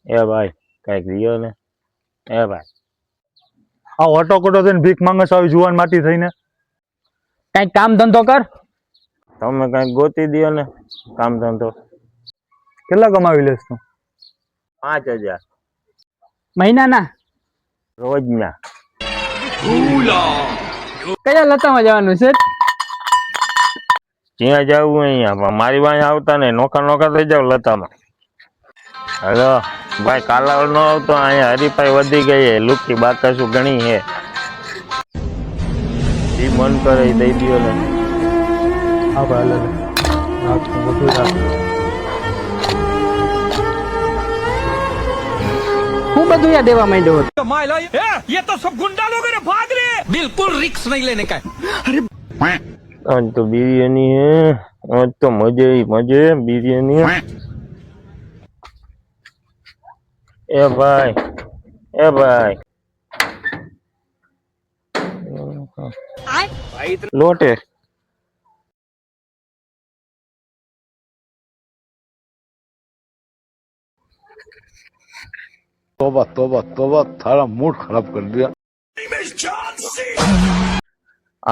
એ ભાઈ કઈક દિયો ને એ ભાઈ આ ઓટો કોટો થઈને ભીખ માંગે છે આવી જુવાન માટી થઈને. કઈક કામ ધંધો કર. તમે કઈક ગોતી દિયો ને કામ ધંધો. કેટલા કમાવી લેસ તું? 5000 મહિનાના. રોજના. કયા લતામાં જવાનું છે? જ્યાં જવું અહીંયા પણ મારી પાસે આવતા ને નોખા નોખા થઈ જાવ લતામાં. હેલો ભાઈ કાલાવડ નો આવતો અહીંયા હરીફાઈ વધી ગઈ હે લુકી બાકસું ઘણી હે. ઈ મન કરે ઈ દઈ દ્યો ને. હા ભાઈ લે રાખ બધું રાખ. હું બધું યા દેવા માંડ્યો હતો. ये तो सब गुंडा लोग हैं भाग रहे बिल्कुल रिक्स नहीं लेने का આજ તો બિરયાની હે આજ તો મજે બિરયાની. એ ભાઈ લોટે तोबा तोबा तोबा थारा मूड खराब कर दिया.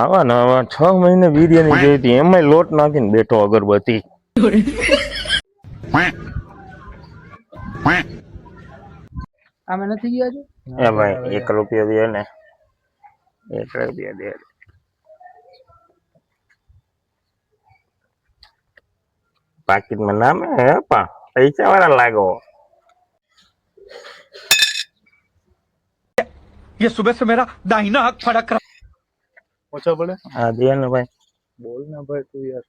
આવા ને આવા 6 મહિને બિરયાની જોઈ હતી એમાંય લોટ નાખીને બેઠો અગરબત્તી. આમે નથી ગયા છે. એ ભાઈ 1 રૂપિયો દે ને 1 રૂપિયો દે. પાકીટમાં નામે હે પા પૈસા વાળા લાગો. ये सुबह से मेरा दाहिना हाथ फड़क रहा ઓછા પડે. હા દે ને ભાઈ. બોલ ને ભાઈ તું યાર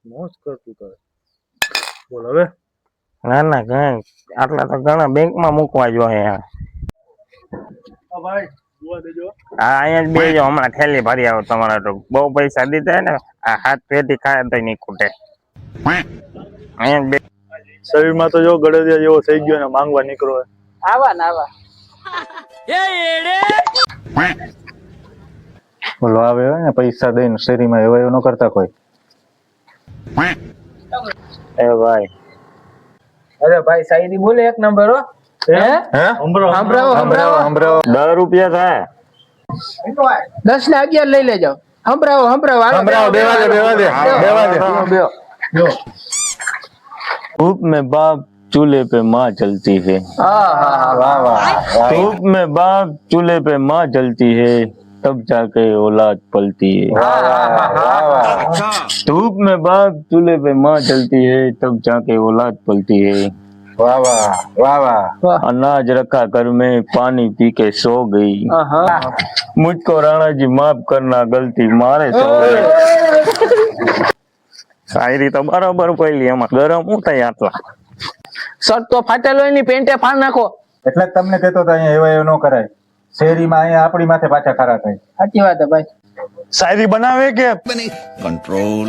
મોજ કર તું તારે. બોલ હવે. ના કઈ આટલા તો ઘણા બેંકમાં મૂકવા જો હે. હા ભાઈ જોવા દેજો. હા અહીંયા જ બેજો હમણાં થેલી ભરી આવો તમારા તો બહુ પૈસા દીધા ને આ હાથ પેટી ખાય તો નહીં ખૂટે. અહીંયા બે શરીરમાં તો જો ગળદિયા જેવો થઈ ગયો ને માંગવા નીકળો. આવા ને આવા. બોલો આવે ને પૈસા દઈને શેરીમાં એવા ન કરતા કોઈ. એ ભાઈ અરે ભાઈ શાયરી બોલે એક નંબર હો. હે સંભળાવો. 10 રૂપિયા થાય. 10 ને 11 લઈ લેજો. સંભળાવો. બેવા દે. धूप में बाप चूल्हे पे माँ जलती है. धूप में बाप चूल्हे पे माँ जलती है तब जाके औलाद पलती है. धूप में बाप चूल्हे पे माँ जलती है तब जाके औलाद पलती है. अनाज रखा घर में पानी पी के सो गई. मुझको राणा जी माफ करना गलती मारे सो गई. શાયરી તો બરાબર પડી એમાં ગરમ હું થાય આટલા. શર્ટ તો ફાટેલો એની પેન્ટે ફાડ નાખો. એટલે જ તમને કહેતો હતો અહીંયા એવા ન કરાય. શેરીમાં અહીંયા આપણી માથે પાછા ખરા થાય. સાચી વાત હે ભાઈ. શાયરી બનાવે કે कंट्रोल